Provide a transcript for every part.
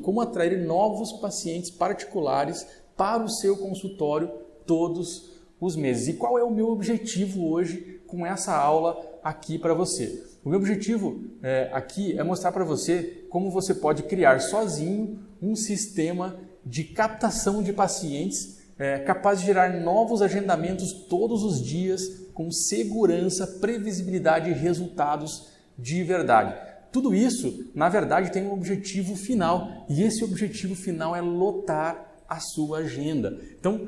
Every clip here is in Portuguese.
como atrair novos pacientes particulares para o seu consultório todos os meses. E qual é o meu objetivo hoje com essa aula aqui para você? O meu objetivo aqui é mostrar para você como você pode criar sozinho um sistema de captação de pacientes capaz de gerar novos agendamentos todos os dias com segurança, previsibilidade e resultados de verdade. Tudo isso, na verdade, tem um objetivo final e esse objetivo final é lotar a sua agenda. Então,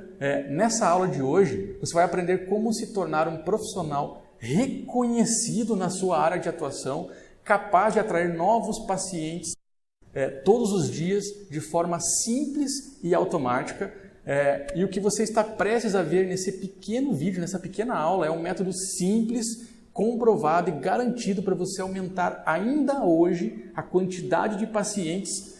nessa aula de hoje, você vai aprender como se tornar um profissional reconhecido na sua área de atuação, capaz de atrair novos pacientes todos os dias de forma simples e automática. E o que você está prestes a ver nesse pequeno vídeo, nessa pequena aula, é um método simples, comprovado e garantido para você aumentar ainda hoje a quantidade de pacientes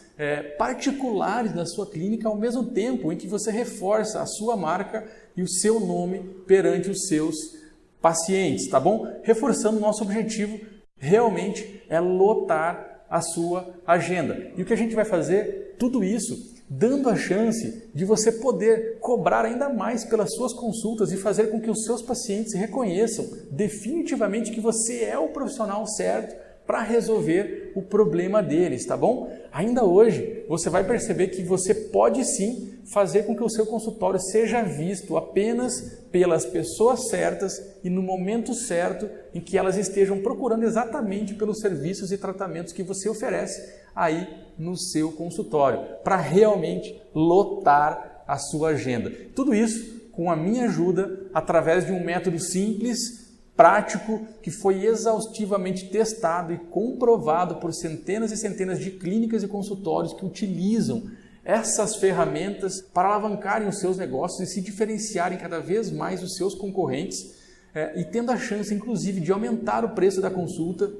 particulares na sua clínica, ao mesmo tempo em que você reforça a sua marca e o seu nome perante os seus pacientes, tá bom? Reforçando o nosso objetivo realmente é lotar a sua agenda. E o que a gente vai fazer? Tudo isso dando a chance de você poder cobrar ainda mais pelas suas consultas e fazer com que os seus pacientes reconheçam definitivamente que você é o profissional certo para resolver o problema deles, tá bom? Ainda hoje, você vai perceber que você pode sim fazer com que o seu consultório seja visto apenas pelas pessoas certas e no momento certo em que elas estejam procurando exatamente pelos serviços e tratamentos que você oferece aí no seu consultório, para realmente lotar a sua agenda. Tudo isso com a minha ajuda, através de um método simples, prático, que foi exaustivamente testado e comprovado por centenas e centenas de clínicas e consultórios que utilizam essas ferramentas para alavancarem os seus negócios e se diferenciarem cada vez mais dos seus concorrentes e tendo a chance, inclusive, de aumentar o preço da consulta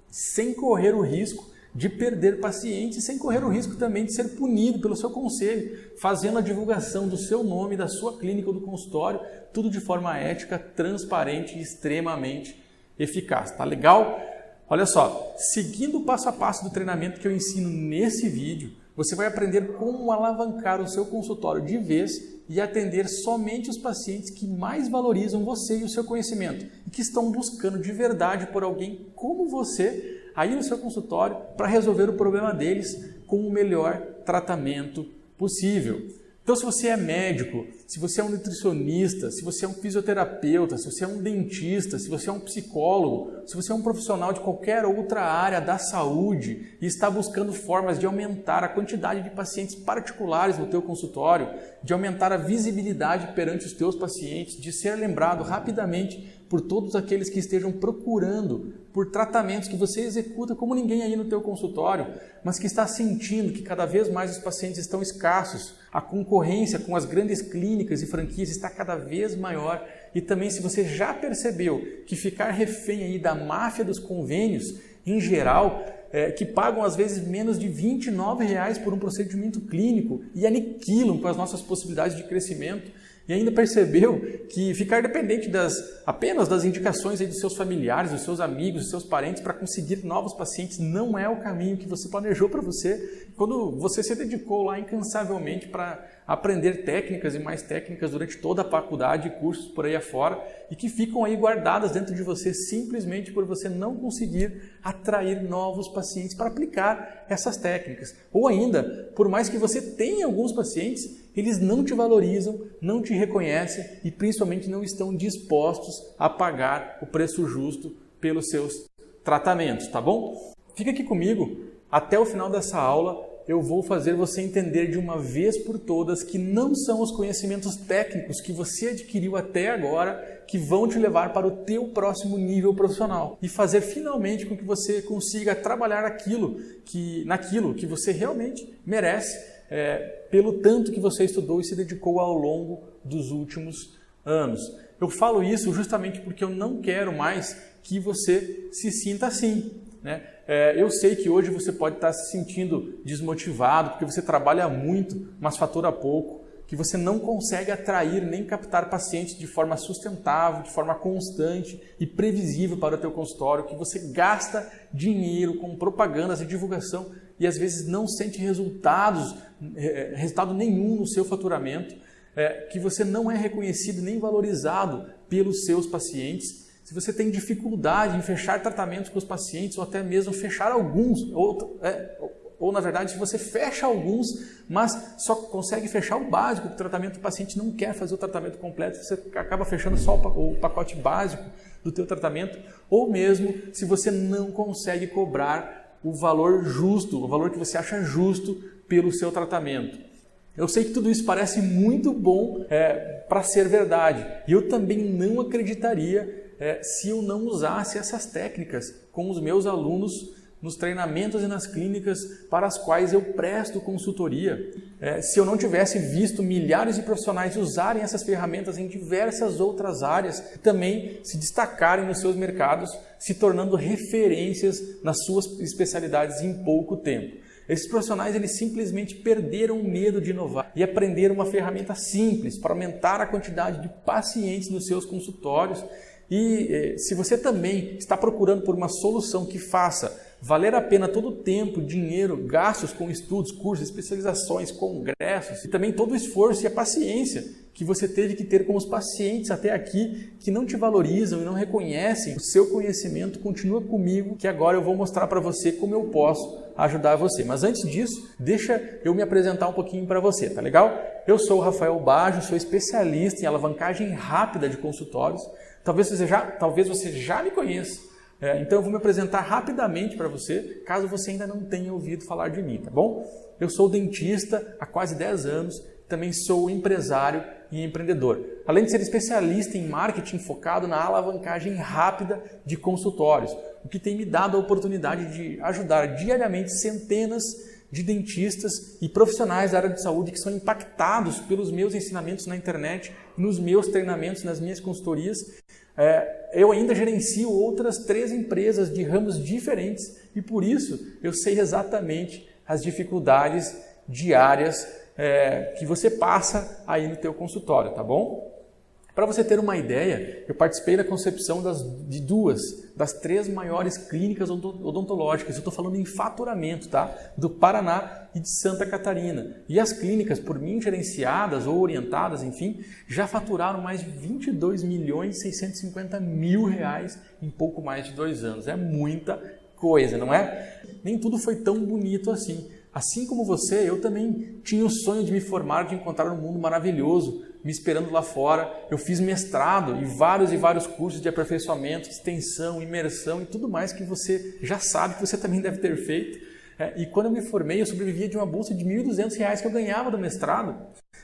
sem correr o risco de perder pacientes, sem correr o risco também de ser punido pelo seu conselho, fazendo a divulgação do seu nome, da sua clínica ou do consultório, tudo de forma ética, transparente e extremamente eficaz. Tá legal? Olha só, seguindo o passo a passo do treinamento que eu ensino nesse vídeo, você vai aprender como alavancar o seu consultório de vez e atender somente os pacientes que mais valorizam você e o seu conhecimento e que estão buscando de verdade por alguém como você aí no seu consultório para resolver o problema deles com o melhor tratamento possível. Então, se você é médico, se você é um nutricionista, se você é um fisioterapeuta, se você é um dentista, se você é um psicólogo, se você é um profissional de qualquer outra área da saúde e está buscando formas de aumentar a quantidade de pacientes particulares no teu consultório, de aumentar a visibilidade perante os teus pacientes, de ser lembrado rapidamente por todos aqueles que estejam procurando por tratamentos que você executa como ninguém aí no teu consultório, mas que está sentindo que cada vez mais os pacientes estão escassos, a concorrência com as grandes clínicas e franquias está cada vez maior e também se você já percebeu que ficar refém aí da máfia dos convênios, em geral, que pagam às vezes menos de R$29 por um procedimento clínico e aniquilam com as nossas possibilidades de crescimento, e ainda percebeu que ficar dependente apenas das indicações aí dos seus familiares, dos seus amigos, dos seus parentes para conseguir novos pacientes não é o caminho que você planejou para você quando você se dedicou lá incansavelmente para aprender técnicas e mais técnicas durante toda a faculdade e cursos por aí afora e que ficam aí guardadas dentro de você simplesmente por você não conseguir atrair novos pacientes para aplicar essas técnicas. Ou ainda, por mais que você tenha alguns pacientes, eles não te valorizam, não te reconhecem e principalmente não estão dispostos a pagar o preço justo pelos seus tratamentos, tá bom? Fica aqui comigo, até o final dessa aula eu vou fazer você entender de uma vez por todas que não são os conhecimentos técnicos que você adquiriu até agora que vão te levar para o teu próximo nível profissional e fazer finalmente com que você consiga trabalhar naquilo que você realmente merece pelo tanto que você estudou e se dedicou ao longo dos últimos anos. Eu falo isso justamente porque eu não quero mais que você se sinta assim, né? Eu sei que hoje você pode estar se sentindo desmotivado porque você trabalha muito, mas fatura pouco. que você não consegue atrair nem captar pacientes de forma sustentável, de forma constante e previsível para o teu consultório, que você gasta dinheiro com propagandas e divulgação e às vezes não sente resultado nenhum no seu faturamento, que você não é reconhecido nem valorizado pelos seus pacientes, se você tem dificuldade em fechar tratamentos com os pacientes ou até mesmo fechar alguns, ou na verdade, se você fecha alguns, mas só consegue fechar o básico do tratamento, o paciente não quer fazer o tratamento completo, você acaba fechando só o pacote básico do teu tratamento, ou mesmo se você não consegue cobrar o valor justo, o valor que você acha justo pelo seu tratamento. Eu sei que tudo isso parece muito bom para ser verdade, e eu também não acreditaria se eu não usasse essas técnicas com os meus alunos nos treinamentos e nas clínicas para as quais eu presto consultoria. Se eu não tivesse visto milhares de profissionais usarem essas ferramentas em diversas outras áreas, também se destacarem nos seus mercados, se tornando referências nas suas especialidades em pouco tempo. Esses profissionais eles simplesmente perderam o medo de inovar e aprenderam uma ferramenta simples para aumentar a quantidade de pacientes nos seus consultórios. E se você também está procurando por uma solução que faça valer a pena todo o tempo, dinheiro, gastos com estudos, cursos, especializações, congressos e também todo o esforço e a paciência que você teve que ter com os pacientes até aqui que não te valorizam e não reconhecem o seu conhecimento, continua comigo que agora eu vou mostrar para você como eu posso ajudar você. Mas antes disso, deixa eu me apresentar um pouquinho para você, tá legal? Eu sou o Rafael Baggio, sou especialista em alavancagem rápida de consultórios. Talvez você já me conheça. Então eu vou me apresentar rapidamente para você, caso você ainda não tenha ouvido falar de mim, tá bom? Eu sou dentista há quase 10 anos, também sou empresário e empreendedor. Além de ser especialista em marketing focado na alavancagem rápida de consultórios, o que tem me dado a oportunidade de ajudar diariamente centenas de dentistas e profissionais da área de saúde que são impactados pelos meus ensinamentos na internet, nos meus treinamentos, nas minhas consultorias. Eu ainda gerencio outras 3 empresas de ramos diferentes e por isso eu sei exatamente as dificuldades diárias que você passa aí no teu consultório, tá bom? Para você ter uma ideia, eu participei da concepção de 2 das 3 maiores clínicas odontológicas. Eu estou falando em faturamento, tá? Do Paraná e de Santa Catarina. E as clínicas, por mim gerenciadas ou orientadas, enfim, já faturaram mais de R$22.650.000 em pouco mais de 2 anos. É muita coisa, não é? Nem tudo foi tão bonito assim. Assim como você, eu também tinha o sonho de me formar, de encontrar um mundo maravilhoso me esperando lá fora. Eu fiz mestrado e vários cursos de aperfeiçoamento, extensão, imersão e tudo mais que você já sabe, que você também deve ter feito. E quando eu me formei, eu sobrevivia de uma bolsa de R$1.200 que eu ganhava do mestrado.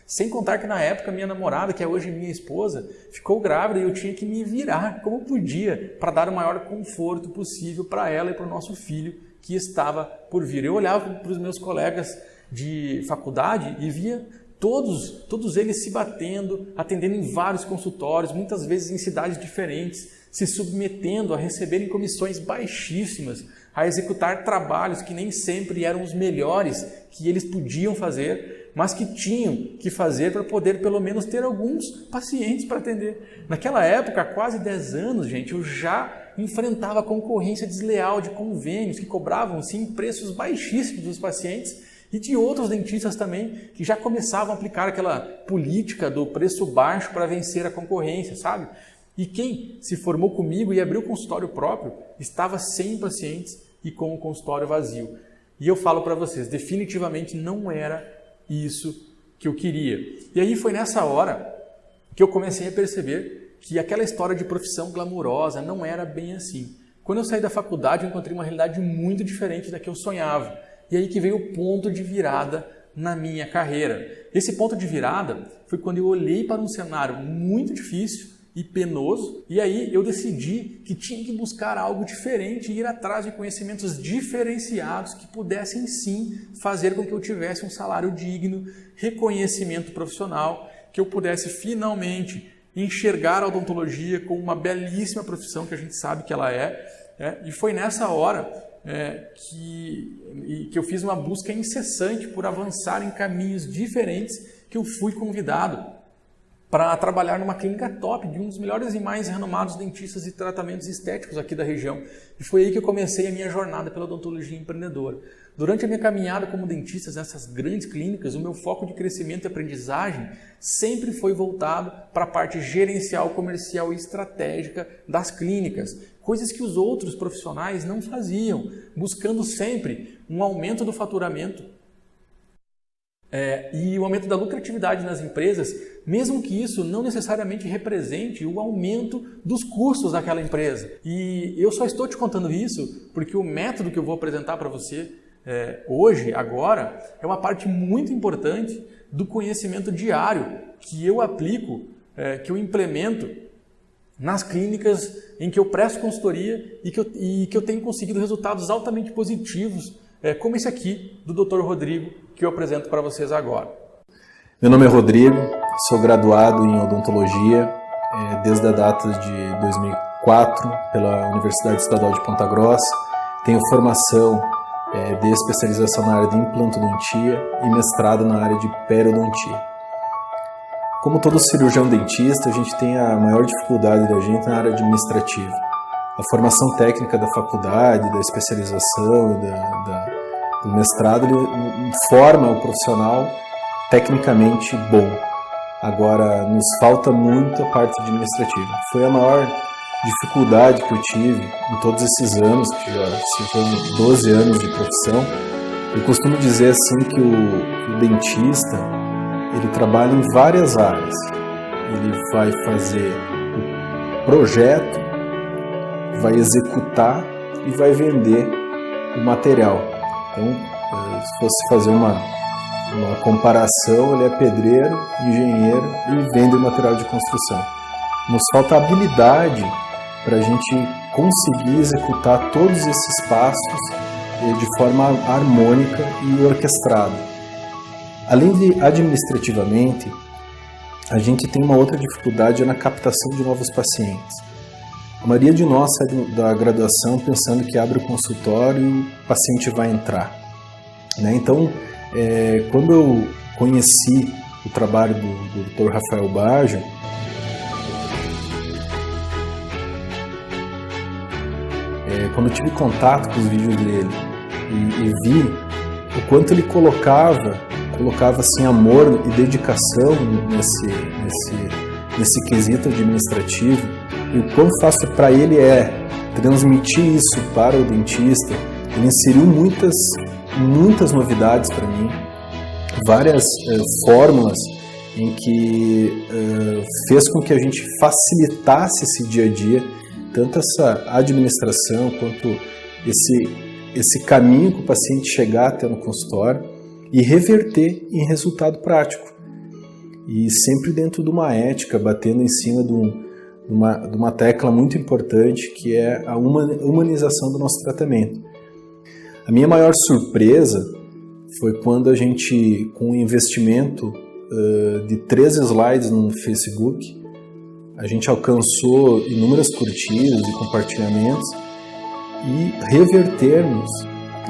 Sem contar que na época minha namorada, que é hoje minha esposa, ficou grávida e eu tinha que me virar como podia para dar o maior conforto possível para ela e para o nosso filho que estava por vir. Eu olhava para os meus colegas de faculdade e via todos eles se batendo, atendendo em vários consultórios, muitas vezes em cidades diferentes, se submetendo a receberem comissões baixíssimas, a executar trabalhos que nem sempre eram os melhores que eles podiam fazer, mas que tinham que fazer para poder pelo menos ter alguns pacientes para atender. Naquela época, há quase 10 anos, gente, eu já enfrentava a concorrência desleal de convênios que cobravam sim preços baixíssimos dos pacientes e de outros dentistas também que já começavam a aplicar aquela política do preço baixo para vencer a concorrência, sabe? E quem se formou comigo e abriu consultório próprio estava sem pacientes e com o consultório vazio. E eu falo para vocês, definitivamente não era isso que eu queria. E aí foi nessa hora que eu comecei a perceber que aquela história de profissão glamurosa não era bem assim. Quando eu saí da faculdade, eu encontrei uma realidade muito diferente da que eu sonhava. E aí que veio o ponto de virada na minha carreira. Esse ponto de virada foi quando eu olhei para um cenário muito difícil e penoso, e aí eu decidi que tinha que buscar algo diferente e ir atrás de conhecimentos diferenciados que pudessem sim fazer com que eu tivesse um salário digno, reconhecimento profissional, que eu pudesse finalmente enxergar a odontologia como uma belíssima profissão que a gente sabe que ela é. E foi nessa hora que eu fiz uma busca incessante por avançar em caminhos diferentes que eu fui convidado para trabalhar numa clínica top de um dos melhores e mais renomados dentistas e tratamentos estéticos aqui da região. E foi aí que eu comecei a minha jornada pela odontologia empreendedora. Durante a minha caminhada como dentista nessas grandes clínicas, o meu foco de crescimento e aprendizagem sempre foi voltado para a parte gerencial, comercial e estratégica das clínicas, coisas que os outros profissionais não faziam, buscando sempre um aumento do faturamento e o aumento da lucratividade nas empresas, mesmo que isso não necessariamente represente o aumento dos custos daquela empresa. E eu só estou te contando isso porque o método que eu vou apresentar para você hoje, agora, é uma parte muito importante do conhecimento diário que eu aplico, que eu implemento nas clínicas em que eu presto consultoria e que eu tenho conseguido resultados altamente positivos, como esse aqui do Dr. Rodrigo, que eu apresento para vocês agora. Meu nome é Rodrigo, sou graduado em odontologia desde a data de 2004 pela Universidade Estadual de Ponta Grossa. Tenho formação de especialização na área de implantodontia e mestrado na área de periodontia. Como todo cirurgião dentista, a gente tem a maior dificuldade da gente na área administrativa. A formação técnica da faculdade, da especialização, do mestrado, ele forma o profissional tecnicamente bom. Agora, nos falta muito a parte administrativa. Foi a maior dificuldade que eu tive em todos esses anos, que já foram 12 anos de profissão. Eu costumo dizer assim que o dentista, ele trabalha em várias áreas. Ele vai fazer o projeto, vai executar e vai vender o material. Então, se fosse fazer uma comparação, ele é pedreiro, engenheiro e vende o material de construção. Nos falta habilidade para a gente conseguir executar todos esses passos de forma harmônica e orquestrada. Além de administrativamente, a gente tem uma outra dificuldade na captação de novos pacientes. A maioria de nós sai da graduação pensando que abre o consultório e o paciente vai entrar, né? Então, quando eu conheci o trabalho do Dr. Rafael Baggio, quando eu tive contato com os vídeos dele e vi o quanto ele colocava assim, amor e dedicação nesse quesito administrativo, e o quão fácil para ele é transmitir isso para o dentista. Ele inseriu muitas novidades para mim, várias fórmulas em que fez com que a gente facilitasse esse dia a dia, tanto essa administração quanto esse caminho que o paciente chegar até no consultório e reverter em resultado prático. E sempre dentro de uma ética, batendo em cima de uma tecla muito importante, que é a humanização do nosso tratamento. A minha maior surpresa foi quando a gente, com um investimento de 3 slides no Facebook, a gente alcançou inúmeras curtidas e compartilhamentos e revertermos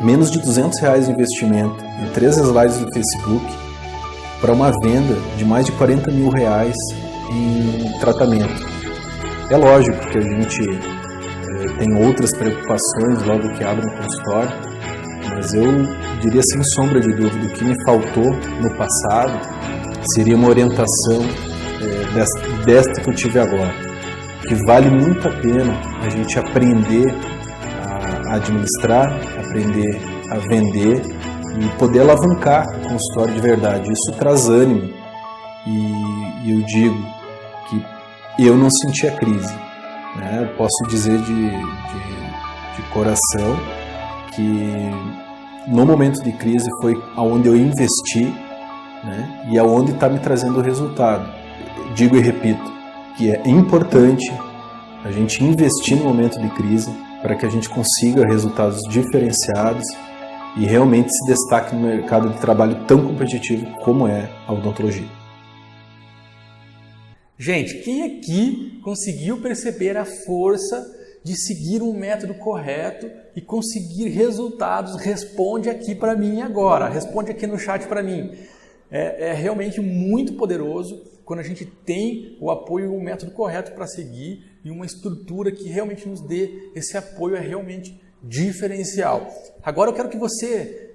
menos de R$200 de investimento em 3 slides do Facebook para uma venda de mais de R$40 mil em tratamento. É lógico que a gente tem outras preocupações logo que abre um consultório, mas eu diria sem sombra de dúvida, o que me faltou no passado seria uma orientação desta que eu tive agora, que vale muito a pena a gente aprender a administrar, aprender a vender e poder alavancar o consultório de verdade. Isso traz ânimo e eu digo que eu não senti a crise, né? Eu posso dizer de coração que no momento de crise foi aonde eu investi, né? E aonde está me trazendo o resultado. Digo e repito que é importante a gente investir no momento de crise para que a gente consiga resultados diferenciados e realmente se destaque no mercado de trabalho tão competitivo como é a odontologia. Gente, quem aqui conseguiu perceber a força de seguir um método correto e conseguir resultados? Responde aqui para mim agora, responde aqui no chat para mim. É realmente muito poderoso quando a gente tem o apoio e o método correto para seguir e uma estrutura que realmente nos dê esse apoio é realmente diferencial. Agora eu quero que você,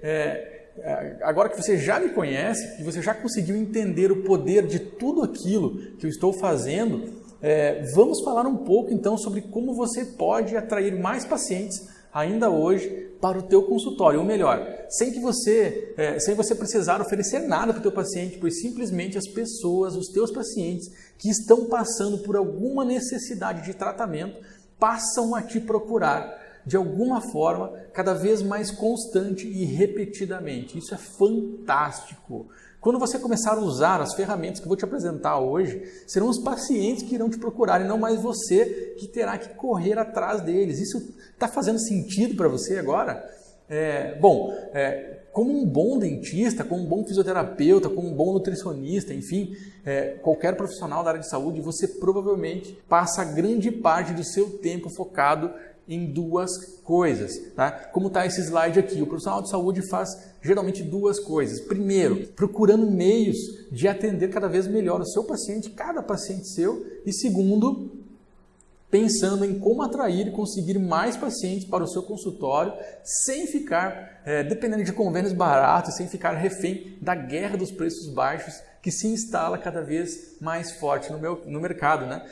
agora que você já me conhece, que você já conseguiu entender o poder de tudo aquilo que eu estou fazendo, vamos falar um pouco então sobre como você pode atrair mais pacientes ainda hoje para o teu consultório, ou melhor, sem você precisar oferecer nada para o teu paciente, pois simplesmente as pessoas, os teus pacientes que estão passando por alguma necessidade de tratamento, passam a te procurar de alguma forma, cada vez mais constante e repetidamente. Isso é fantástico. Quando você começar a usar as ferramentas que eu vou te apresentar hoje, serão os pacientes que irão te procurar e não mais você que terá que correr atrás deles. Isso está fazendo sentido para você agora? Como um bom dentista, como um bom fisioterapeuta, como um bom nutricionista, enfim, qualquer profissional da área de saúde, você provavelmente passa grande parte do seu tempo focado em duas coisas, tá? Como está esse slide aqui, o profissional de saúde faz geralmente duas coisas. Primeiro, procurando meios de atender cada vez melhor o seu paciente, cada paciente seu. E segundo, pensando em como atrair e conseguir mais pacientes para o seu consultório sem ficar dependendo de convênios baratos, sem ficar refém da guerra dos preços baixos que se instala cada vez mais forte no mercado, né?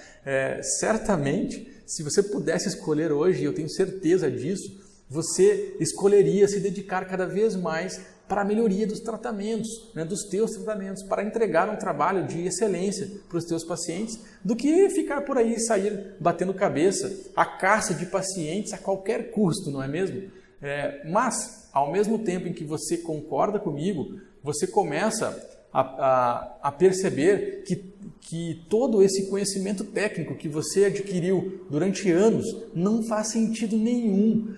Certamente, se você pudesse escolher hoje, eu tenho certeza disso, você escolheria se dedicar cada vez mais para a melhoria dos tratamentos, né, dos teus tratamentos, para entregar um trabalho de excelência para os teus pacientes, do que ficar por aí, sair batendo cabeça, a caça de pacientes a qualquer custo, não é mesmo? Mas, ao mesmo tempo em que você concorda comigo, você começa a perceber que todo esse conhecimento técnico que você adquiriu durante anos não faz sentido nenhum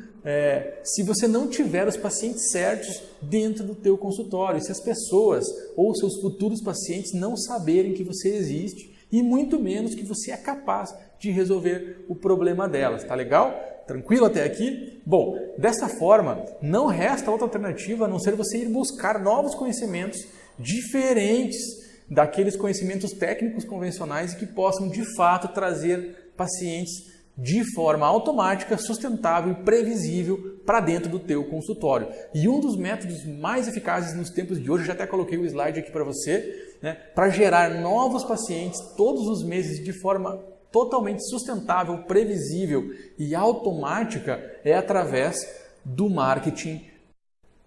se você não tiver os pacientes certos dentro do teu consultório, se as pessoas ou seus futuros pacientes não saberem que você existe e muito menos que você é capaz de resolver o problema delas, tá legal? Tranquilo até aqui? Bom, dessa forma, não resta outra alternativa a não ser você ir buscar novos conhecimentos diferentes daqueles conhecimentos técnicos convencionais e que possam de fato trazer pacientes de forma automática, sustentável e previsível para dentro do teu consultório. E um dos métodos mais eficazes nos tempos de hoje, já até coloquei o slide aqui para você, né, para gerar novos pacientes todos os meses de forma totalmente sustentável, previsível e automática, é através do marketing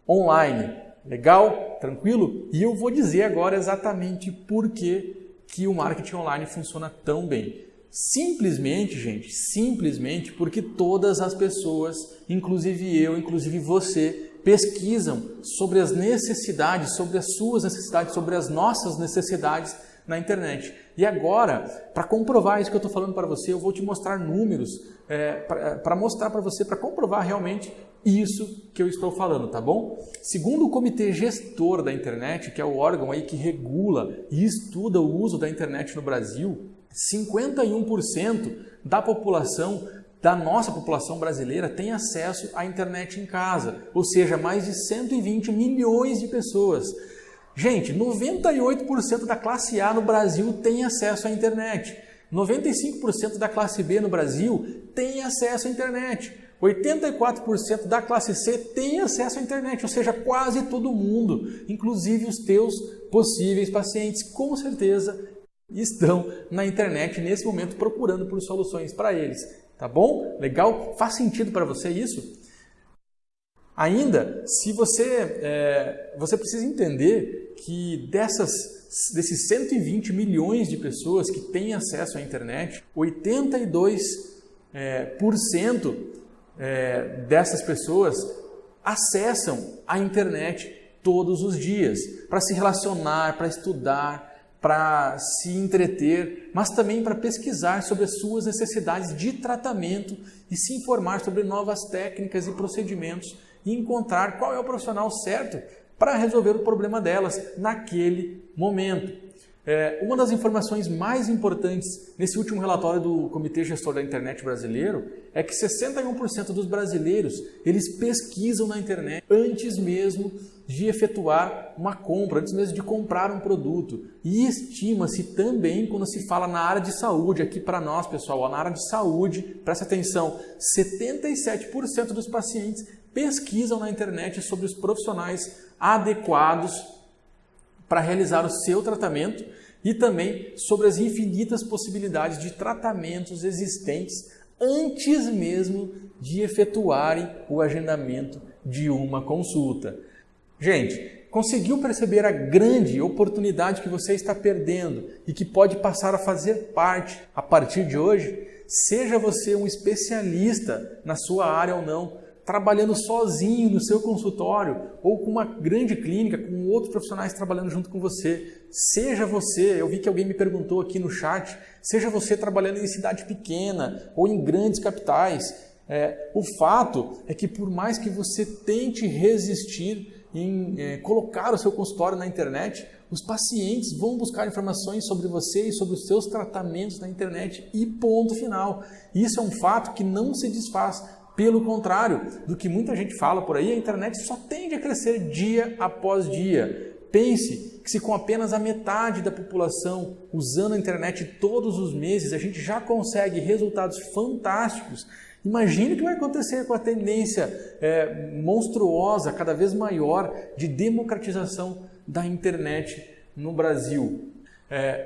online. Legal? Tranquilo? E eu vou dizer agora exatamente por que o marketing online funciona tão bem. Simplesmente, gente, simplesmente porque todas as pessoas, inclusive eu, inclusive você, pesquisam sobre as necessidades, sobre as suas necessidades, sobre as nossas necessidades na internet. E agora, para comprovar isso que eu estou falando para você, eu vou te mostrar números para mostrar para você, para comprovar realmente isso que eu estou falando, tá bom? Segundo o Comitê Gestor da Internet, que é o órgão aí que regula e estuda o uso da internet no Brasil, 51% da população, da nossa população brasileira, tem acesso à internet em casa, ou seja, mais de 120 milhões de pessoas. Gente, 98% da classe A no Brasil tem acesso à internet, 95% da classe B no Brasil tem acesso à internet, 84% da classe C tem acesso à internet, ou seja, quase todo mundo, inclusive os teus possíveis pacientes, com certeza estão na internet nesse momento procurando por soluções para eles. Tá bom? Legal? Faz sentido para você isso? Ainda, se você precisa entender que desses 120 milhões de pessoas que têm acesso à internet, 82% dessas pessoas acessam a internet todos os dias para se relacionar, para estudar, para se entreter, mas também para pesquisar sobre as suas necessidades de tratamento e se informar sobre novas técnicas e procedimentos e encontrar qual é o profissional certo para resolver o problema delas naquele momento. Uma das informações mais importantes nesse último relatório do Comitê Gestor da Internet brasileiro é que 61% dos brasileiros eles pesquisam na internet antes mesmo de efetuar uma compra, antes mesmo de comprar um produto. E estima-se também, quando se fala na área de saúde, aqui para nós, pessoal, na área de saúde, presta atenção, 77% dos pacientes pesquisam na internet sobre os profissionais adequados para realizar o seu tratamento e também sobre as infinitas possibilidades de tratamentos existentes antes mesmo de efetuarem o agendamento de uma consulta. Gente, conseguiu perceber a grande oportunidade que você está perdendo e que pode passar a fazer parte a partir de hoje? Seja você um especialista na sua área ou não, trabalhando sozinho no seu consultório ou com uma grande clínica, com outros profissionais trabalhando junto com você. Seja você, eu vi que alguém me perguntou aqui no chat, seja você trabalhando em cidade pequena ou em grandes capitais. O fato é que por mais que você tente resistir em colocar o seu consultório na internet, os pacientes vão buscar informações sobre você e sobre os seus tratamentos na internet e ponto final. Isso é um fato que não se desfaz. Pelo contrário do que muita gente fala por aí, a internet só tende a crescer dia após dia. Pense que se com apenas a metade da população usando a internet todos os meses, a gente já consegue resultados fantásticos. Imagine o que vai acontecer com a tendência monstruosa, cada vez maior, de democratização da internet no Brasil.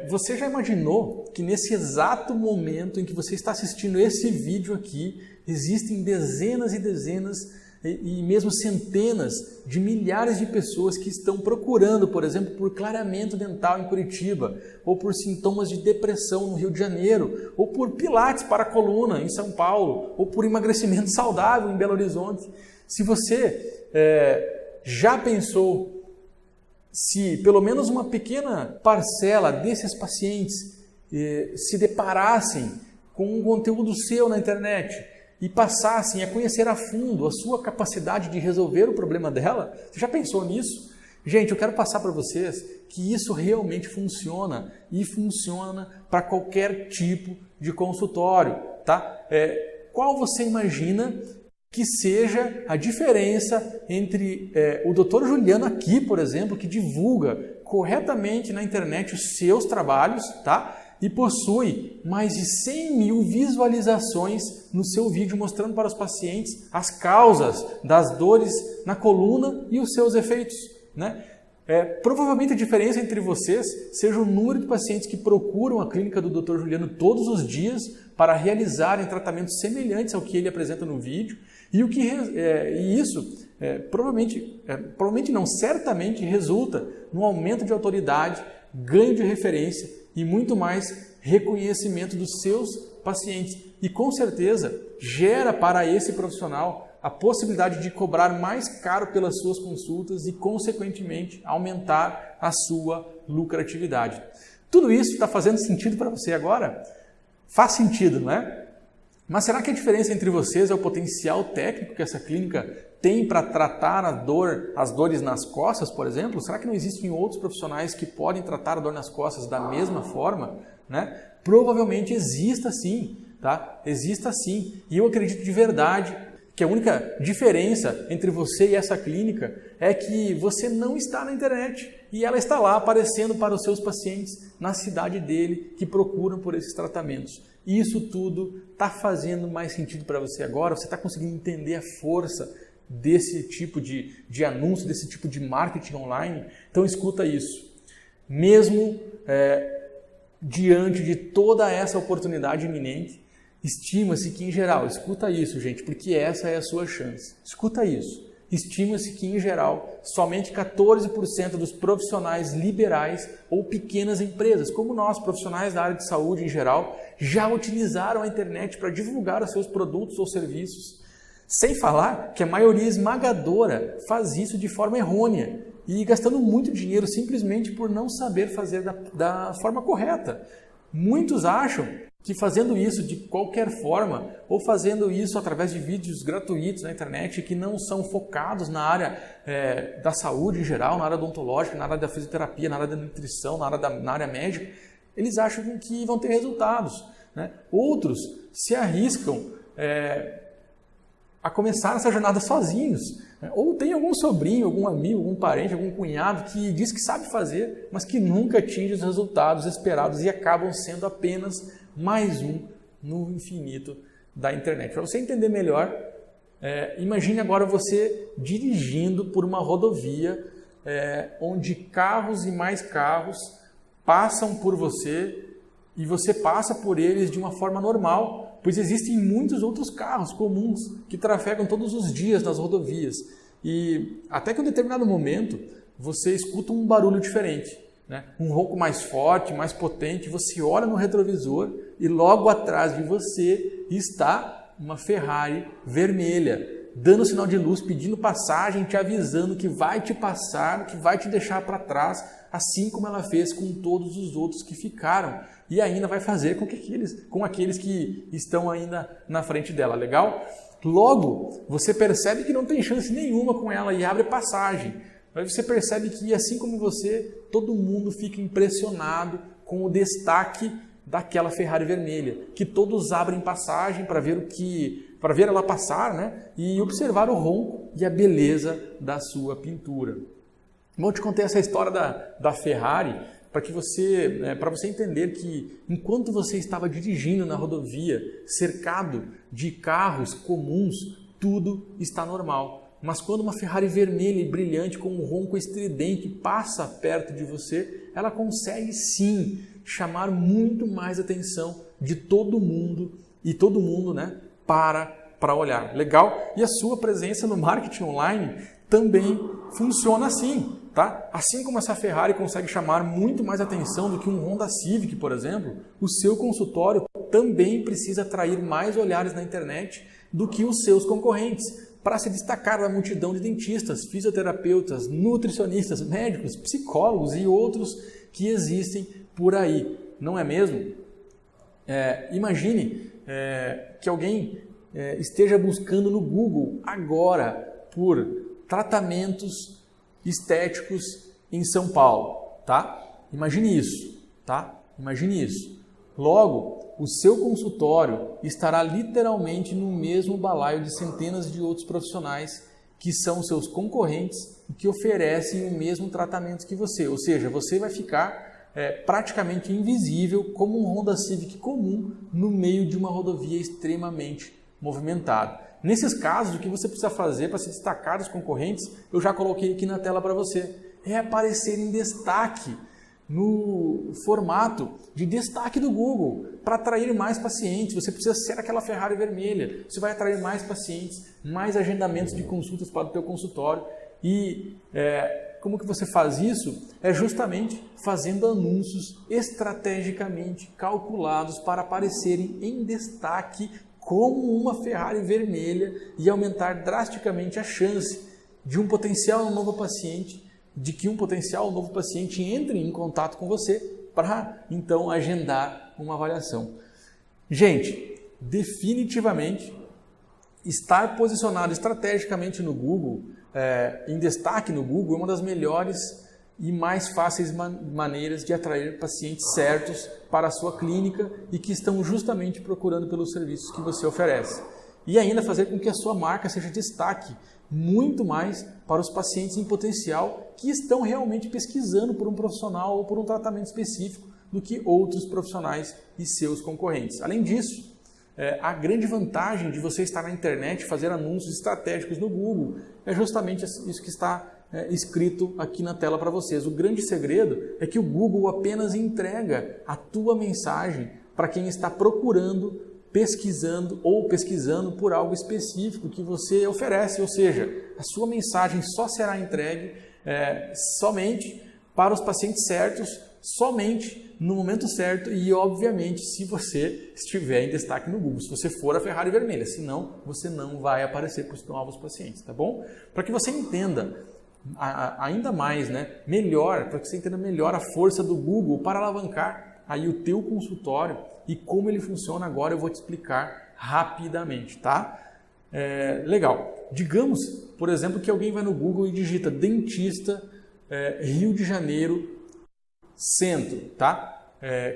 Você já imaginou que nesse exato momento em que você está assistindo esse vídeo aqui, existem dezenas e dezenas e mesmo centenas de milhares de pessoas que estão procurando, por exemplo, por clareamento dental em Curitiba, ou por sintomas de depressão no Rio de Janeiro, ou por pilates para a coluna em São Paulo, ou por emagrecimento saudável em Belo Horizonte. Se você já pensou se pelo menos uma pequena parcela desses pacientes se deparassem com um conteúdo seu na internet e passassem a conhecer a fundo a sua capacidade de resolver o problema dela, você já pensou nisso? Gente, eu quero passar para vocês que isso realmente funciona e funciona para qualquer tipo de consultório, tá? Qual você imagina que seja a diferença entre o Dr. Juliano aqui, por exemplo, que divulga corretamente na internet os seus trabalhos, tá? E possui mais de 100 mil visualizações no seu vídeo mostrando para os pacientes as causas das dores na coluna e os seus efeitos, né? Provavelmente a diferença entre vocês seja o número de pacientes que procuram a clínica do Dr. Juliano todos os dias para realizarem tratamentos semelhantes ao que ele apresenta no vídeo e isso provavelmente não, certamente resulta num aumento de autoridade, ganho de referência e muito mais reconhecimento dos seus pacientes. E com certeza gera para esse profissional a possibilidade de cobrar mais caro pelas suas consultas e, consequentemente, aumentar a sua lucratividade. Tudo isso está fazendo sentido para você agora? Faz sentido, não é? Mas será que a diferença entre vocês é o potencial técnico que essa clínica tem para tratar as dores nas costas, por exemplo? Será que não existem outros profissionais que podem tratar a dor nas costas da mesma forma, né? Provavelmente exista sim, tá? Exista sim. E eu acredito de verdade que a única diferença entre você e essa clínica é que você não está na internet e ela está lá aparecendo para os seus pacientes na cidade dele que procuram por esses tratamentos. Isso tudo está fazendo mais sentido para você agora? Você está conseguindo entender a força desse tipo de anúncio, desse tipo de marketing online? Então escuta isso. Mesmo diante de toda essa oportunidade iminente, estima-se que em geral, escuta isso gente, porque essa é a sua chance, escuta isso, estima-se que em geral, somente 14% dos profissionais liberais ou pequenas empresas, como nós, profissionais da área de saúde em geral, já utilizaram a internet para divulgar os seus produtos ou serviços. Sem falar que a maioria esmagadora faz isso de forma errônea e gastando muito dinheiro simplesmente por não saber fazer da forma correta. Muitos acham que fazendo isso de qualquer forma, ou fazendo isso através de vídeos gratuitos na internet que não são focados na área da saúde em geral, na área odontológica, na área da fisioterapia, na área da nutrição, na área médica, eles acham que vão ter resultados, né? Outros se arriscam a começar essa jornada sozinhos, né? Ou tem algum sobrinho, algum amigo, algum parente, algum cunhado que diz que sabe fazer, mas que nunca atinge os resultados esperados e acabam sendo apenas mais um no infinito da internet. Para você entender melhor, imagine agora você dirigindo por uma rodovia onde carros e mais carros passam por você e você passa por eles de uma forma normal, pois existem muitos outros carros comuns que trafegam todos os dias nas rodovias. E até que em um determinado momento você escuta um barulho diferente, né? Um ronco mais forte, mais potente, você olha no retrovisor e logo atrás de você está uma Ferrari vermelha, dando sinal de luz, pedindo passagem, te avisando que vai te passar, que vai te deixar para trás, assim como ela fez com todos os outros que ficaram e ainda vai fazer com aqueles que estão ainda na frente dela, legal? Logo, você percebe que não tem chance nenhuma com ela e abre passagem. Mas você percebe que, assim como você, todo mundo fica impressionado com o destaque daquela Ferrari vermelha, que todos abrem passagem para ver ela passar, né? E observar o ronco e a beleza da sua pintura. Vou te contar essa história da Ferrari para você entender que enquanto você estava dirigindo na rodovia, cercado de carros comuns, tudo está normal. Mas quando uma Ferrari vermelha e brilhante com um ronco estridente passa perto de você, ela consegue sim chamar muito mais atenção de todo mundo e todo mundo, né, para olhar. Legal? E a sua presença no marketing online também funciona assim, tá? Assim como essa Ferrari consegue chamar muito mais atenção do que um Honda Civic, por exemplo, o seu consultório também precisa atrair mais olhares na internet do que os seus concorrentes, para se destacar da multidão de dentistas, fisioterapeutas, nutricionistas, médicos, psicólogos e outros que existem por aí. Não é mesmo? Imagine que alguém esteja buscando no Google agora por tratamentos estéticos em São Paulo, tá? Imagine isso, tá? Imagine isso. Logo, o seu consultório estará literalmente no mesmo balaio de centenas de outros profissionais que são seus concorrentes e que oferecem o mesmo tratamento que você. Ou seja, você vai ficar praticamente invisível como um Honda Civic comum no meio de uma rodovia extremamente movimentada. Nesses casos, o que você precisa fazer para se destacar dos concorrentes, eu já coloquei aqui na tela para você, é aparecer em destaque no formato de destaque do Google para atrair mais pacientes. Você precisa ser aquela Ferrari vermelha. Você vai atrair mais pacientes, mais agendamentos de consultas para o teu consultório. E como que você faz isso? É justamente fazendo anúncios estrategicamente calculados para aparecerem em destaque como uma Ferrari vermelha e aumentar drasticamente a chance de um potencial novo paciente entre em contato com você para, então, agendar uma avaliação. Gente, definitivamente, estar posicionado estrategicamente no Google, em destaque no Google, é uma das melhores e mais fáceis maneiras de atrair pacientes certos para a sua clínica e que estão justamente procurando pelos serviços que você oferece. E ainda fazer com que a sua marca seja destaque muito mais para os pacientes em potencial que estão realmente pesquisando por um profissional ou por um tratamento específico do que outros profissionais e seus concorrentes. Além disso, a grande vantagem de você estar na internet, fazer anúncios estratégicos no Google, é justamente isso que está escrito aqui na tela para vocês. O grande segredo é que o Google apenas entrega a tua mensagem para quem está procurando, pesquisando por algo específico que você oferece, ou seja, a sua mensagem só será entregue somente para os pacientes certos, somente no momento certo e, obviamente, se você estiver em destaque no Google, se você for a Ferrari vermelha, senão você não vai aparecer para os novos pacientes, tá bom? Para que você entenda ainda mais, melhor, para que você entenda melhor a força do Google para alavancar aí o teu consultório e como ele funciona agora eu vou te explicar rapidamente, tá? Legal. Digamos, por exemplo, que alguém vai no Google e digita dentista Rio de Janeiro centro, tá?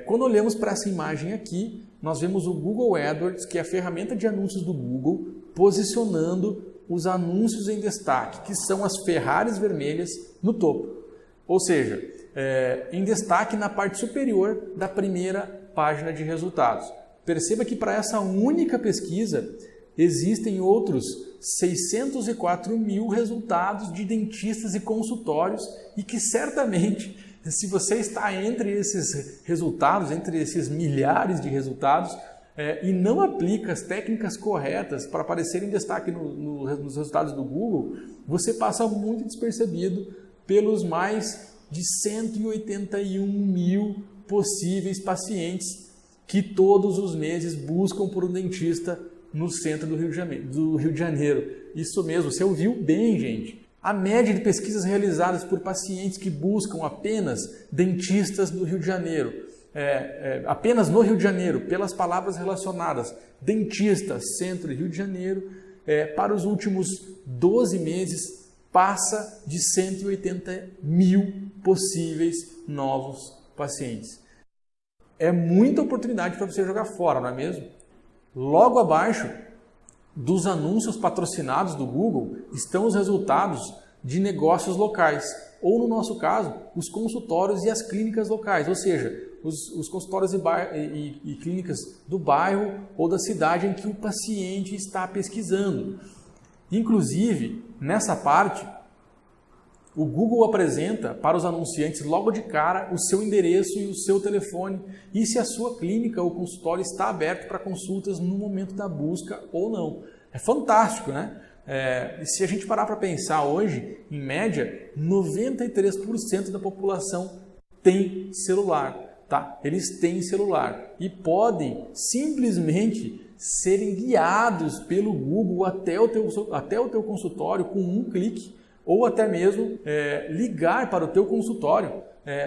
Quando olhamos para essa imagem aqui, nós vemos o Google AdWords, que é a ferramenta de anúncios do Google, posicionando os anúncios em destaque, que são as Ferraris vermelhas no topo. Ou seja, em destaque na parte superior da primeira página de resultados. Perceba que para essa única pesquisa existem outros 604 mil resultados de dentistas e consultórios e que certamente, se você está entre esses resultados, entre esses milhares de resultados, e não aplica as técnicas corretas para aparecer em destaque nos resultados do Google, você passa muito despercebido pelos mais de 181 mil possíveis pacientes que todos os meses buscam por um dentista no centro do Rio de Janeiro. Isso mesmo, você ouviu bem, gente. A média de pesquisas realizadas por pacientes que buscam apenas dentistas do Rio de Janeiro, apenas no Rio de Janeiro, pelas palavras relacionadas dentista, centro e Rio de Janeiro, para os últimos 12 meses, passa de 180 mil possíveis novos pacientes. É muita oportunidade para você jogar fora, não é mesmo? Logo abaixo dos anúncios patrocinados do Google estão os resultados de negócios locais, ou no nosso caso, os consultórios e as clínicas locais, ou seja, os consultórios e clínicas do bairro ou da cidade em que o paciente está pesquisando. Inclusive, nessa parte, o Google apresenta para os anunciantes logo de cara o seu endereço e o seu telefone e se a sua clínica ou consultório está aberto para consultas no momento da busca ou não. É fantástico, né? Se a gente parar para pensar hoje, em média, 93% da população tem celular. Tá? Eles têm celular e podem simplesmente serem guiados pelo Google até o teu consultório com um clique, ou até mesmo ligar para o teu consultório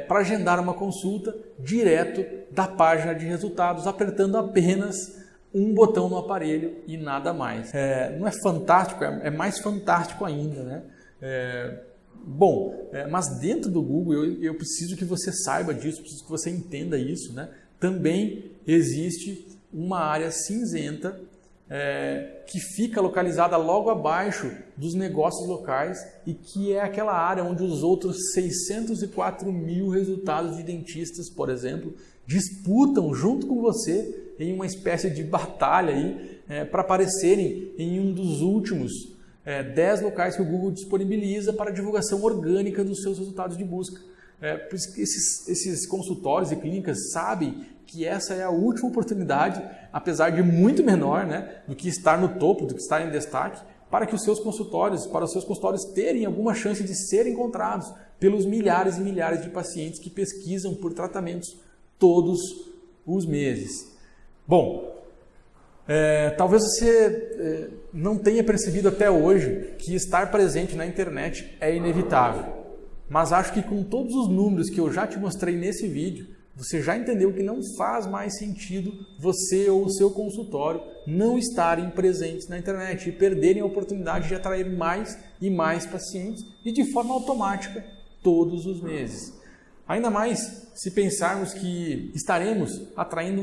para agendar uma consulta direto da página de resultados, apertando apenas um botão no aparelho e nada mais. Não é fantástico? É mais fantástico ainda, né? Mas dentro do Google eu preciso que você saiba disso, preciso que você entenda isso, né? Também existe uma área cinzenta que fica localizada logo abaixo dos negócios locais e que é aquela área onde os outros 604 mil resultados de dentistas, por exemplo, disputam junto com você em uma espécie de batalha aí, para aparecerem em um dos últimos 10 locais que o Google disponibiliza para divulgação orgânica dos seus resultados de busca. Por isso que esses consultórios e clínicas sabem que essa é a última oportunidade, apesar de muito menor, né, do que estar no topo, do que estar em destaque, para os seus consultórios terem alguma chance de serem encontrados pelos milhares e milhares de pacientes que pesquisam por tratamentos todos os meses. Bom, talvez você não tenha percebido até hoje que estar presente na internet é inevitável, mas acho que com todos os números que eu já te mostrei nesse vídeo, você já entendeu que não faz mais sentido você ou o seu consultório não estarem presentes na internet e perderem a oportunidade de atrair mais e mais pacientes e de forma automática todos os meses. Ainda mais se pensarmos que estaremos atraindo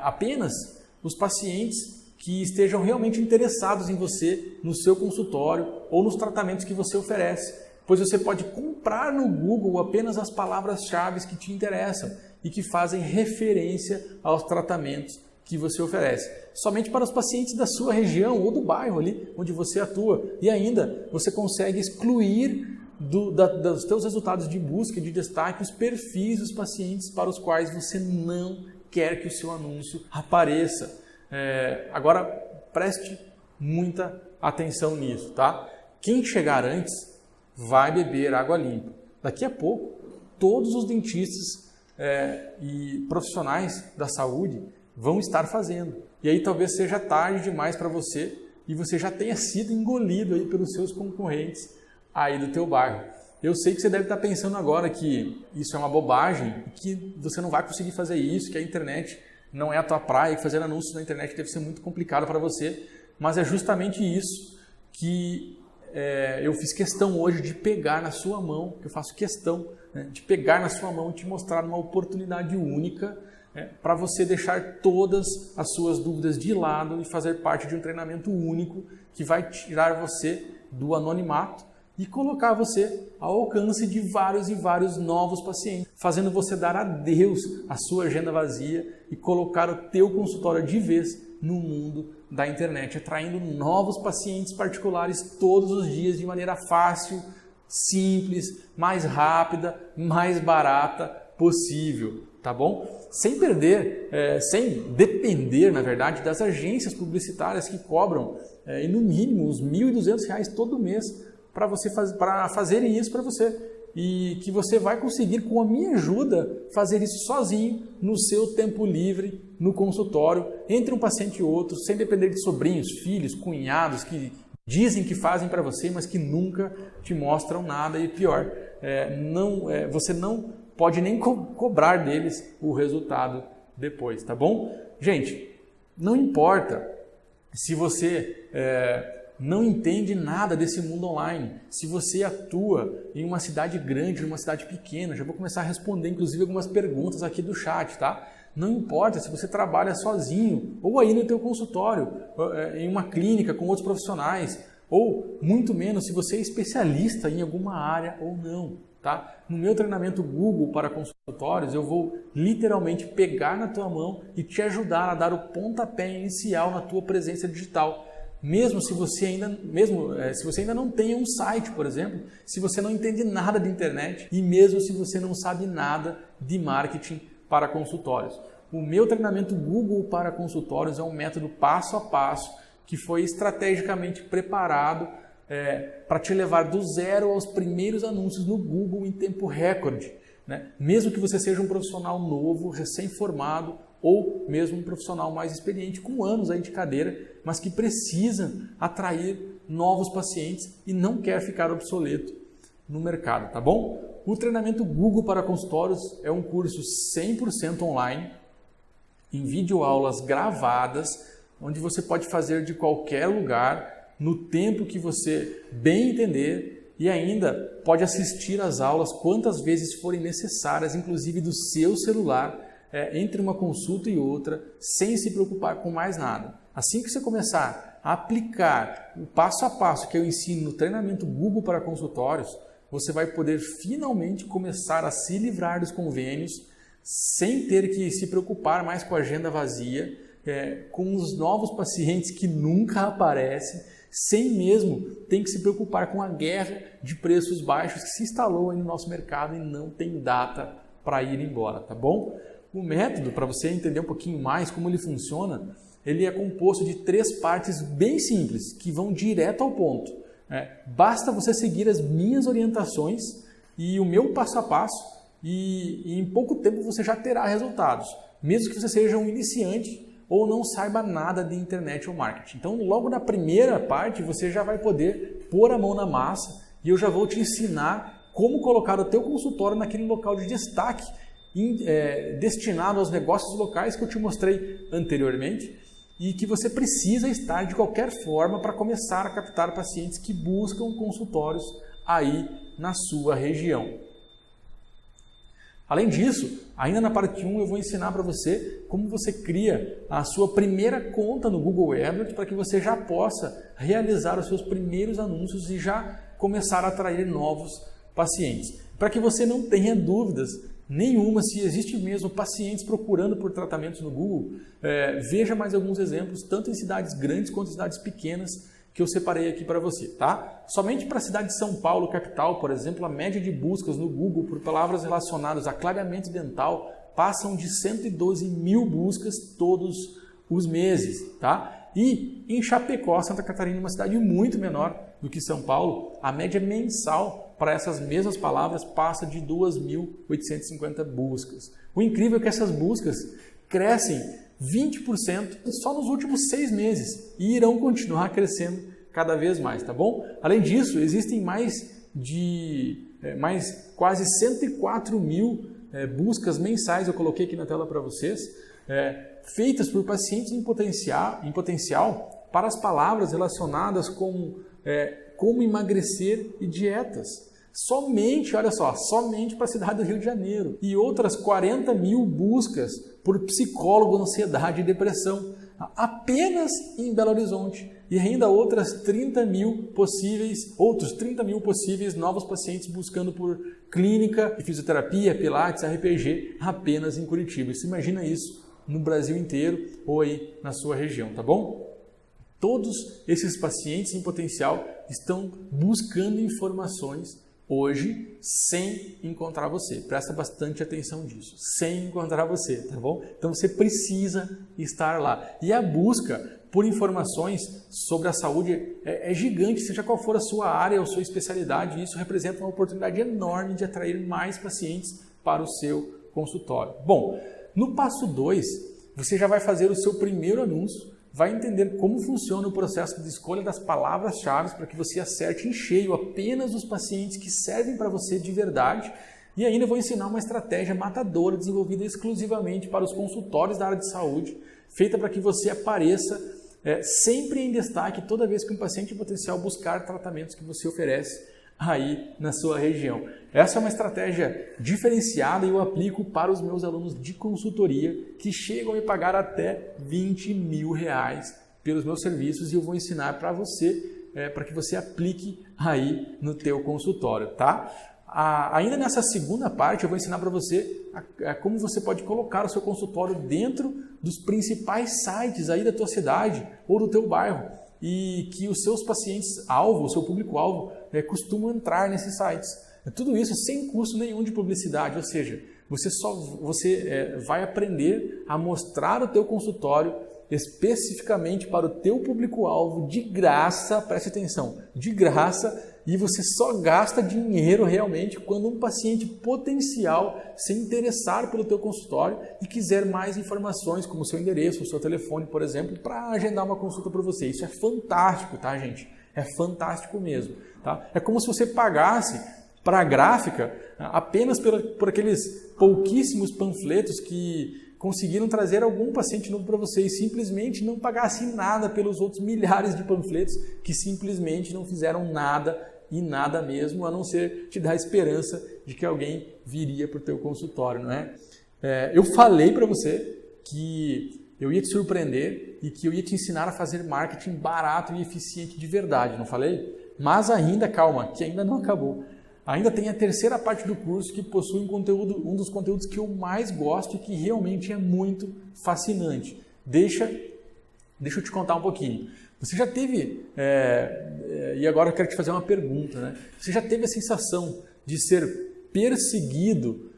apenas os pacientes que estejam realmente interessados em você, no seu consultório ou nos tratamentos que você oferece, pois você pode comprar no Google apenas as palavras-chave que te interessam e que fazem referência aos tratamentos que você oferece. Somente para os pacientes da sua região ou do bairro ali onde você atua. E ainda você consegue excluir dos teus resultados de busca e de destaque os perfis dos pacientes para os quais você não quer que o seu anúncio apareça. Agora preste muita atenção nisso, tá? Quem chegar antes vai beber água limpa. Daqui a pouco, todos os dentistas e profissionais da saúde vão estar fazendo. E aí talvez seja tarde demais para você e você já tenha sido engolido aí pelos seus concorrentes aí do teu bairro. Eu sei que você deve estar pensando agora que isso é uma bobagem, que você não vai conseguir fazer isso, que a internet não é a tua praia, que fazer anúncios na internet deve ser muito complicado para você, mas é justamente isso que eu fiz questão hoje de pegar na sua mão, que eu faço questão, né, de pegar na sua mão e te mostrar uma oportunidade única para você deixar todas as suas dúvidas de lado e fazer parte de um treinamento único que vai tirar você do anonimato e colocar você ao alcance de vários e vários novos pacientes, fazendo você dar adeus à sua agenda vazia e colocar o teu consultório de vez no mundo da internet, atraindo novos pacientes particulares todos os dias de maneira fácil, simples, mais rápida, mais barata possível, tá bom? Sem depender, na verdade, das agências publicitárias que cobram no mínimo uns R$ 1.200 todo mês para fazerem isso para você, e que você vai conseguir, com a minha ajuda, fazer isso sozinho, no seu tempo livre, no consultório, entre um paciente e outro, sem depender de sobrinhos, filhos, cunhados, que dizem que fazem para você, mas que nunca te mostram nada, e pior, você não pode nem cobrar deles o resultado depois, tá bom? Gente, não importa se você não entende nada desse mundo online, se você atua em uma cidade grande, numa cidade pequena, já vou começar a responder inclusive algumas perguntas aqui do chat, tá? Não importa se você trabalha sozinho ou aí no teu consultório, em uma clínica com outros profissionais, ou muito menos se você é especialista em alguma área ou não, tá? No meu treinamento Google para consultórios, eu vou literalmente pegar na tua mão e te ajudar a dar o pontapé inicial na tua presença digital. Mesmo se você ainda não tenha um site, por exemplo, se você não entende nada de internet e mesmo se você não sabe nada de marketing para consultórios. O meu treinamento Google para consultórios é um método passo a passo que foi estrategicamente preparado para te levar do zero aos primeiros anúncios no Google em tempo recorde, né? Mesmo que você seja um profissional novo, recém-formado, ou mesmo um profissional mais experiente, com anos aí de cadeira, mas que precisa atrair novos pacientes e não quer ficar obsoleto no mercado, tá bom? O treinamento Google para consultórios é um curso 100% online, em videoaulas gravadas, onde você pode fazer de qualquer lugar, no tempo que você bem entender, e ainda pode assistir às aulas quantas vezes forem necessárias, inclusive do seu celular, entre uma consulta e outra, sem se preocupar com mais nada. Assim que você começar a aplicar o passo a passo que eu ensino no treinamento Google para consultórios, você vai poder finalmente começar a se livrar dos convênios, sem ter que se preocupar mais com a agenda vazia, com os novos pacientes que nunca aparecem, sem mesmo ter que se preocupar com a guerra de preços baixos que se instalou aí no nosso mercado e não tem data para ir embora, tá bom? O método, para você entender um pouquinho mais como ele funciona, ele é composto de 3 partes bem simples, que vão direto ao ponto. Basta você seguir as minhas orientações e o meu passo a passo e em pouco tempo você já terá resultados, mesmo que você seja um iniciante ou não saiba nada de internet ou marketing. Então, logo na primeira parte, você já vai poder pôr a mão na massa e eu já vou te ensinar como colocar o teu consultório naquele local de destaque destinado aos negócios locais que eu te mostrei anteriormente e que você precisa estar de qualquer forma para começar a captar pacientes que buscam consultórios aí na sua região. Além disso, ainda na parte 1 eu vou ensinar para você como você cria a sua primeira conta no Google AdWords para que você já possa realizar os seus primeiros anúncios e já começar a atrair novos pacientes. Para que você não tenha dúvidas nenhuma se existe mesmo pacientes procurando por tratamentos no Google, veja mais alguns exemplos, tanto em cidades grandes quanto em cidades pequenas, que eu separei aqui para você, tá? Somente para a cidade de São Paulo, capital, por exemplo, a média de buscas no Google por palavras relacionadas a clareamento dental passam de 112 mil buscas todos os meses, tá? E em Chapecó, Santa Catarina, uma cidade muito menor do que São Paulo, a média mensal para essas mesmas palavras passa de 2.850 buscas. O incrível é que essas buscas crescem 20% só nos últimos 6 meses e irão continuar crescendo cada vez mais, tá bom? Além disso, existem mais de mais quase 104 mil buscas mensais, eu coloquei aqui na tela para vocês, feitas por pacientes em potencial para as palavras relacionadas com como emagrecer e dietas. Somente, olha só, somente para a cidade do Rio de Janeiro. E outras 40 mil buscas por psicólogo, ansiedade e depressão, apenas em Belo Horizonte. E ainda outros 30 mil possíveis novos pacientes buscando por clínica, fisioterapia, pilates, RPG, apenas em Curitiba. Você imagina isso no Brasil inteiro ou aí na sua região, tá bom? Todos esses pacientes em potencial estão buscando informações hoje sem encontrar você. Presta bastante atenção nisso. Sem encontrar você, tá bom? Então você precisa estar lá. E a busca por informações sobre a saúde é gigante, seja qual for a sua área ou sua especialidade. Isso representa uma oportunidade enorme de atrair mais pacientes para o seu consultório. Bom, no passo 2, você já vai fazer o seu primeiro anúncio, vai entender como funciona o processo de escolha das palavras-chave para que você acerte em cheio apenas os pacientes que servem para você de verdade. E ainda vou ensinar uma estratégia matadora desenvolvida exclusivamente para os consultórios da área de saúde, feita para que você apareça sempre em destaque toda vez que um paciente em potencial buscar tratamentos que você oferece aí na sua região. Essa é uma estratégia diferenciada e eu aplico para os meus alunos de consultoria que chegam a me pagar até R$20 mil pelos meus serviços e eu vou ensinar para você, para que você aplique aí no teu consultório, tá? Ainda nessa segunda parte eu vou ensinar para você como você pode colocar o seu consultório dentro dos principais sites aí da tua cidade ou do teu bairro e que os seus pacientes-alvo, o seu público-alvo, costumam entrar nesses sites. Tudo isso sem custo nenhum de publicidade, ou seja, você vai aprender a mostrar o teu consultório especificamente para o teu público-alvo de graça, preste atenção, de graça, e você só gasta dinheiro realmente quando um paciente potencial se interessar pelo teu consultório e quiser mais informações, como o seu endereço, o seu telefone, por exemplo, para agendar uma consulta para você. Isso é fantástico, tá, gente? É fantástico mesmo, tá? É como se você pagasse para a gráfica apenas por aqueles pouquíssimos panfletos que conseguiram trazer algum paciente novo para você e simplesmente não pagasse nada pelos outros milhares de panfletos que simplesmente não fizeram nada e nada mesmo, a não ser te dar a esperança de que alguém viria para o teu consultório, não é? Eu falei para você que eu ia te surpreender e que eu ia te ensinar a fazer marketing barato e eficiente de verdade, não falei? Mas ainda, calma, que ainda não acabou. Ainda tem a terceira parte do curso que possui um dos conteúdos que eu mais gosto e que realmente é muito fascinante. Deixa eu te contar um pouquinho. Você já teve, e agora eu quero te fazer uma pergunta, né? Você já teve a sensação de ser perseguido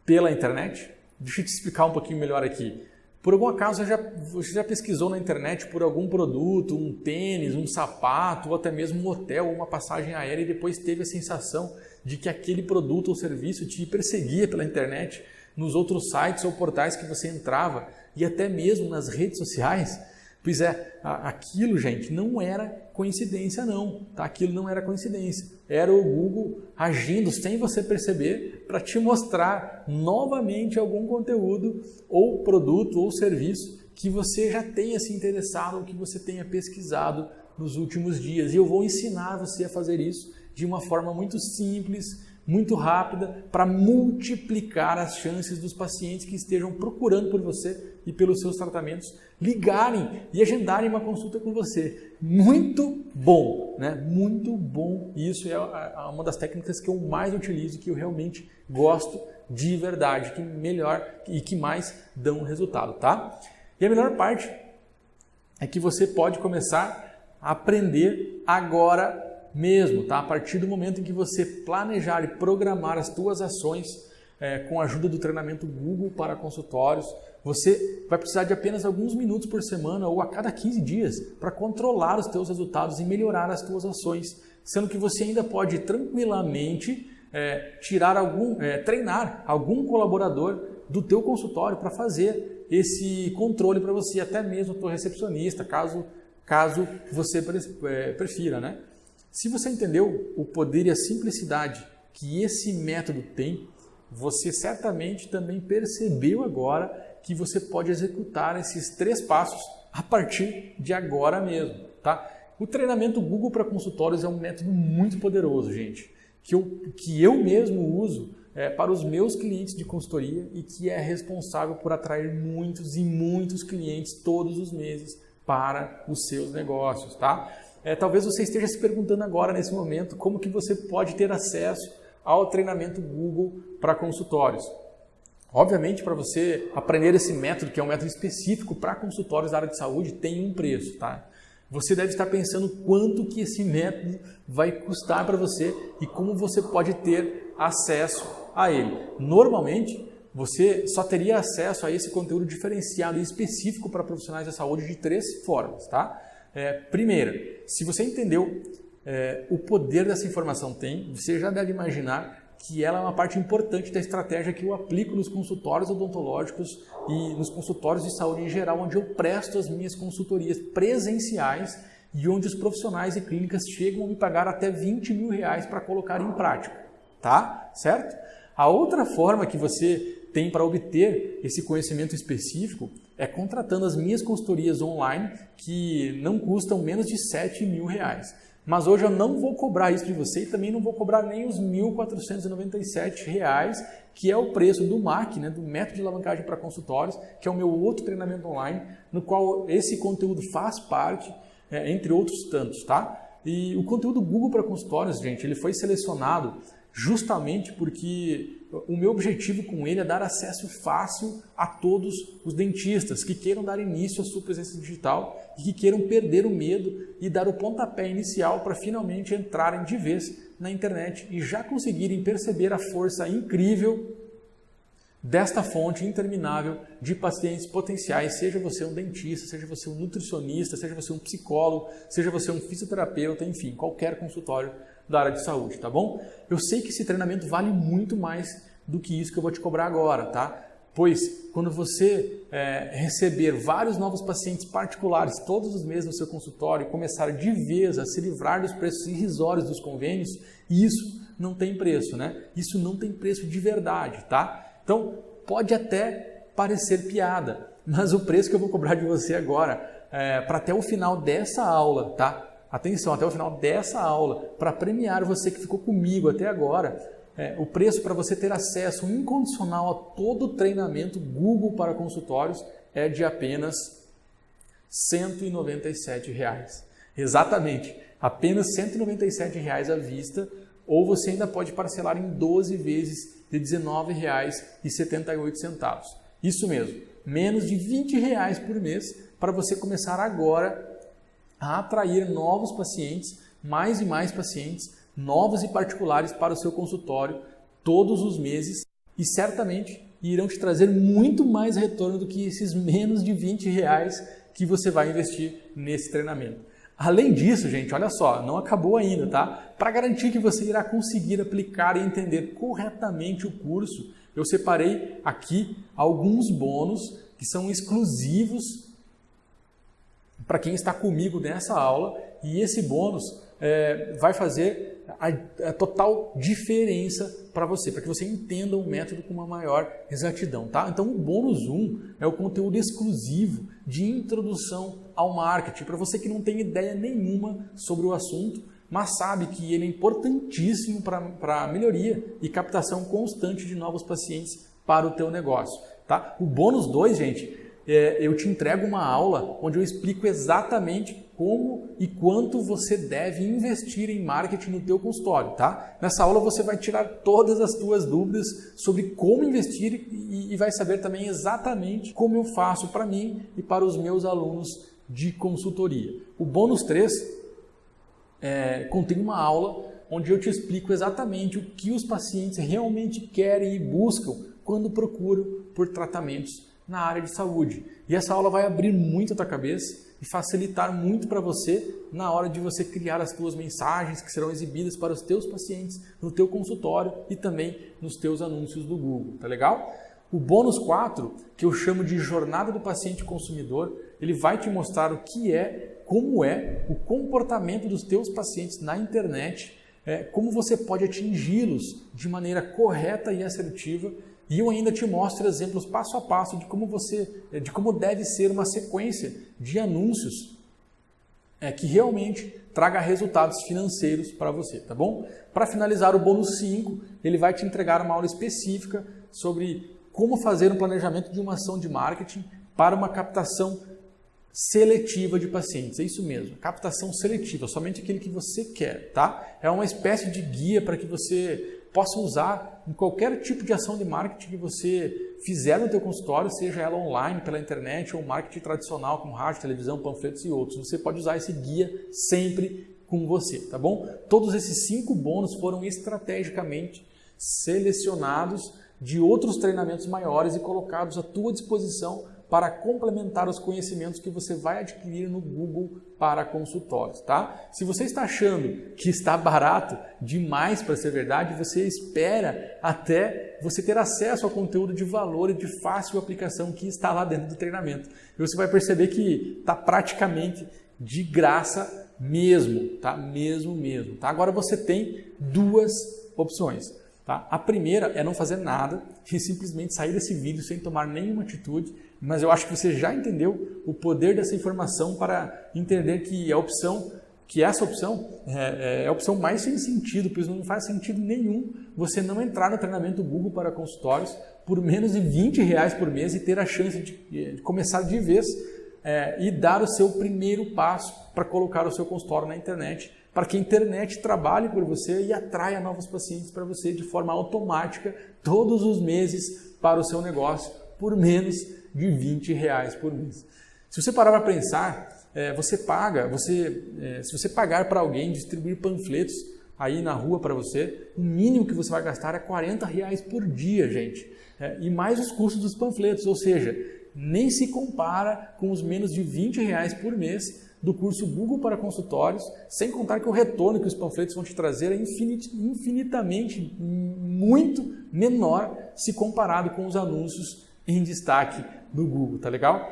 pela internet? Deixa eu te explicar um pouquinho melhor aqui. Por algum acaso você já pesquisou na internet por algum produto, um tênis, um sapato, ou até mesmo um hotel ou uma passagem aérea e depois teve a sensação de que aquele produto ou serviço te perseguia pela internet, nos outros sites ou portais que você entrava e até mesmo nas redes sociais? Pois aquilo, gente, não era coincidência não, tá? Aquilo não era coincidência. Era o Google agindo sem você perceber para te mostrar novamente algum conteúdo ou produto ou serviço que você já tenha se interessado ou que você tenha pesquisado nos últimos dias. E eu vou ensinar você a fazer isso de uma forma muito simples, muito rápida, para multiplicar as chances dos pacientes que estejam procurando por você e pelos seus tratamentos ligarem e agendarem uma consulta com você. Muito bom, né? Muito bom. Isso é uma das técnicas que eu mais utilizo, que eu realmente gosto de verdade, que melhor e que mais dão resultado, tá? E a melhor parte é que você pode começar a aprender agora mesmo, tá? A partir do momento em que você planejar e programar as suas ações com a ajuda do treinamento Google para consultórios, você vai precisar de apenas alguns minutos por semana ou a cada 15 dias para controlar os teus resultados e melhorar as tuas ações, sendo que você ainda pode tranquilamente treinar algum colaborador do teu consultório para fazer esse controle para você, até mesmo o teu recepcionista, caso você prefira, né? Se você entendeu o poder e a simplicidade que esse método tem, você certamente também percebeu agora que você pode executar esses 3 passos a partir de agora mesmo, tá? O treinamento Google para consultórios é um método muito poderoso, gente, que eu mesmo uso para os meus clientes de consultoria e que é responsável por atrair muitos e muitos clientes todos os meses para os seus negócios, tá? Talvez você esteja se perguntando agora, nesse momento, como que você pode ter acesso ao treinamento Google para consultórios. Obviamente, para você aprender esse método, que é um método específico para consultórios da área de saúde, tem um preço, tá? Você deve estar pensando quanto que esse método vai custar para você e como você pode ter acesso a ele. Normalmente, você só teria acesso a esse conteúdo diferenciado e específico para profissionais da saúde de 3 formas, tá? Primeira, se você entendeu o poder dessa informação tem, você já deve imaginar que ela é uma parte importante da estratégia que eu aplico nos consultórios odontológicos e nos consultórios de saúde em geral, onde eu presto as minhas consultorias presenciais e onde os profissionais e clínicas chegam a me pagar até R$20 mil para colocar em prática, tá? Certo? A outra forma que você tem para obter esse conhecimento específico é contratando as minhas consultorias online, que não custam menos de R$7 mil. Mas hoje eu não vou cobrar isso de você e também não vou cobrar nem os R$ 1.497, que é o preço do MAC, né, do método de alavancagem para consultórios, que é o meu outro treinamento online, no qual esse conteúdo faz parte, entre outros tantos, tá? E o conteúdo Google para consultórios, gente, ele foi selecionado justamente porque o meu objetivo com ele é dar acesso fácil a todos os dentistas que queiram dar início à sua presença digital e que queiram perder o medo e dar o pontapé inicial para finalmente entrarem de vez na internet e já conseguirem perceber a força incrível desta fonte interminável de pacientes potenciais, seja você um dentista, seja você um nutricionista, seja você um psicólogo, seja você um fisioterapeuta, enfim, qualquer consultório da área de saúde, tá bom? Eu sei que esse treinamento vale muito mais do que isso que eu vou te cobrar agora, tá? Pois quando você receber vários novos pacientes particulares todos os meses no seu consultório e começar de vez a se livrar dos preços irrisórios dos convênios, isso não tem preço, né? Isso não tem preço de verdade, tá? Então, pode até parecer piada, mas o preço que eu vou cobrar de você agora, para até o final dessa aula, tá? Atenção, até o final dessa aula, para premiar você que ficou comigo até agora, o preço para você ter acesso incondicional a todo o treinamento Google para consultórios é de apenas R$ 197. Exatamente, apenas R$ 197 à vista, ou você ainda pode parcelar em 12 vezes de R$ 19,78. Isso mesmo, menos de R$ 20 por mês para você começar agora a atrair novos pacientes, mais e mais pacientes, novos e particulares para o seu consultório todos os meses e certamente irão te trazer muito mais retorno do que esses menos de R$ 20 que você vai investir nesse treinamento. Além disso, gente, olha só, não acabou ainda, tá? Para garantir que você irá conseguir aplicar e entender corretamente o curso, eu separei aqui alguns bônus que são exclusivos para quem está comigo nessa aula, e esse bônus vai fazer a total diferença para você, para que você entenda o método com uma maior exatidão, tá? Então o bônus 1 é o conteúdo exclusivo de introdução ao marketing, para você que não tem ideia nenhuma sobre o assunto, mas sabe que ele é importantíssimo para a melhoria e captação constante de novos pacientes para o teu negócio, tá? O bônus 2, gente, eu te entrego uma aula onde eu explico exatamente como e quanto você deve investir em marketing no teu consultório, tá? Nessa aula você vai tirar todas as tuas dúvidas sobre como investir e vai saber também exatamente como eu faço para mim e para os meus alunos de consultoria. O bônus 3 contém uma aula onde eu te explico exatamente o que os pacientes realmente querem e buscam quando procuram por tratamentos na área de saúde. E essa aula vai abrir muito a tua cabeça e facilitar muito para você na hora de você criar as tuas mensagens que serão exibidas para os teus pacientes no teu consultório e também nos teus anúncios do Google, tá legal? O bônus 4, que eu chamo de jornada do paciente consumidor, ele vai te mostrar o que como é o comportamento dos teus pacientes na internet como você pode atingi-los de maneira correta e assertiva. E eu ainda te mostro exemplos passo a passo de como deve ser uma sequência de anúncios que realmente traga resultados financeiros para você, tá bom? Para finalizar, o bônus 5, ele vai te entregar uma aula específica sobre como fazer um planejamento de uma ação de marketing para uma captação seletiva de pacientes. É isso mesmo, captação seletiva, somente aquele que você quer, tá? É uma espécie de guia para que você possa usar em qualquer tipo de ação de marketing que você fizer no teu consultório, seja ela online, pela internet ou marketing tradicional como rádio, televisão, panfletos e outros. Você pode usar esse guia sempre com você, tá bom? Todos esses 5 bônus foram estrategicamente selecionados de outros treinamentos maiores e colocados à tua disposição para complementar os conhecimentos que você vai adquirir no Google para consultórios, tá? Se você está achando que está barato demais para ser verdade, você espera até você ter acesso ao conteúdo de valor e de fácil aplicação que está lá dentro do treinamento. E você vai perceber que está praticamente de graça mesmo, tá? Mesmo, tá? Agora você tem 2 opções. Tá? A primeira é não fazer nada e simplesmente sair desse vídeo sem tomar nenhuma atitude, mas eu acho que você já entendeu o poder dessa informação para entender que essa opção é a opção mais sem sentido, pois não faz sentido nenhum você não entrar no treinamento Google para consultórios por menos de R$20 por mês e ter a chance de começar de vez e dar o seu primeiro passo para colocar o seu consultório na internet, para que a internet trabalhe por você e atraia novos pacientes para você de forma automática todos os meses para o seu negócio por menos de R$20 por mês. Se você parar para pensar, se você pagar para alguém distribuir panfletos aí na rua para você, o mínimo que você vai gastar é R$40 por dia, gente. E mais os custos dos panfletos, ou seja, nem se compara com os menos de R$20 por mês do curso Google para consultórios, sem contar que o retorno que os panfletos vão te trazer é infinitamente muito menor se comparado com os anúncios em destaque do Google, tá legal?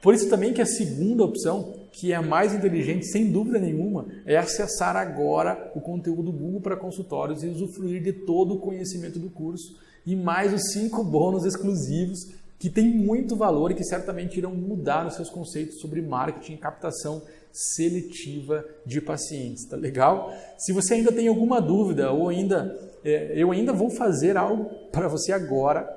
Por isso também que a segunda opção, que é a mais inteligente, sem dúvida nenhuma, é acessar agora o conteúdo Google para consultórios e usufruir de todo o conhecimento do curso e mais os 5 bônus exclusivos que tem muito valor e que certamente irão mudar os seus conceitos sobre marketing e captação seletiva de pacientes, tá legal? Se você ainda tem alguma dúvida ou eu ainda vou fazer algo para você agora,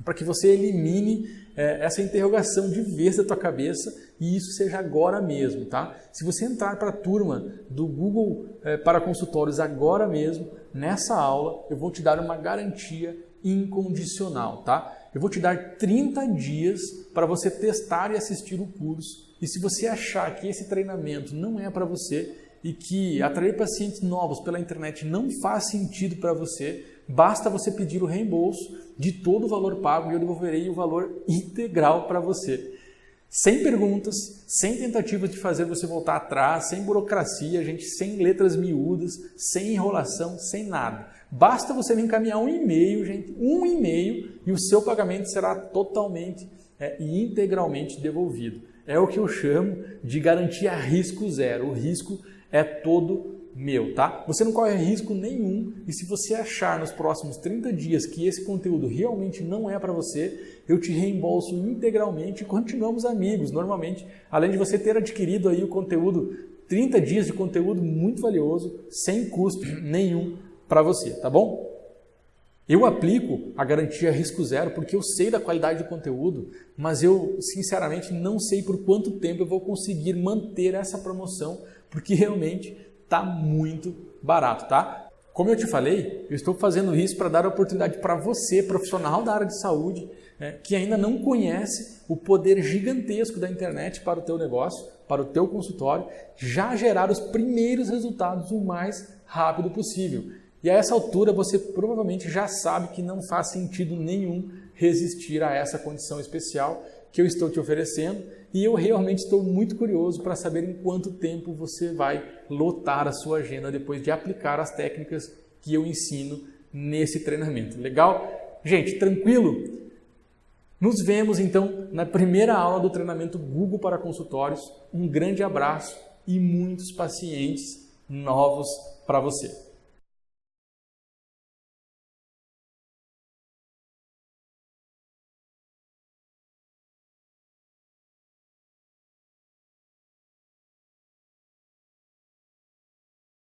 para que você elimine essa interrogação de vez da tua cabeça e isso seja agora mesmo, tá? Se você entrar para a turma do Google para consultórios agora mesmo, nessa aula eu vou te dar uma garantia incondicional, tá? Eu vou te dar 30 dias para você testar e assistir o curso. E se você achar que esse treinamento não é para você e que atrair pacientes novos pela internet não faz sentido para você, basta você pedir o reembolso de todo o valor pago e eu devolverei o valor integral para você. Sem perguntas, sem tentativas de fazer você voltar atrás, sem burocracia, gente, sem letras miúdas, sem enrolação, sem nada. Basta você me encaminhar um e-mail, gente, um e-mail e o seu pagamento será totalmente e integralmente devolvido. É o que eu chamo de garantia risco zero. O risco é todo meu, tá? Você não corre risco nenhum e se você achar nos próximos 30 dias que esse conteúdo realmente não é para você, eu te reembolso integralmente e continuamos amigos. Normalmente, além de você ter adquirido aí o conteúdo, 30 dias de conteúdo muito valioso, sem custo nenhum para você, tá bom? Eu aplico a garantia risco zero porque eu sei da qualidade do conteúdo, mas eu sinceramente não sei por quanto tempo eu vou conseguir manter essa promoção, porque realmente está muito barato, tá? Como eu te falei, eu estou fazendo isso para dar a oportunidade para você, profissional da área de saúde, que ainda não conhece o poder gigantesco da internet para o teu negócio, para o teu consultório, já gerar os primeiros resultados o mais rápido possível. E a essa altura você provavelmente já sabe que não faz sentido nenhum resistir a essa condição especial que eu estou te oferecendo e eu realmente estou muito curioso para saber em quanto tempo você vai lotar a sua agenda depois de aplicar as técnicas que eu ensino nesse treinamento. Legal? Gente, tranquilo? Nos vemos então na primeira aula do treinamento Google para consultórios. Um grande abraço e muitos pacientes novos para você.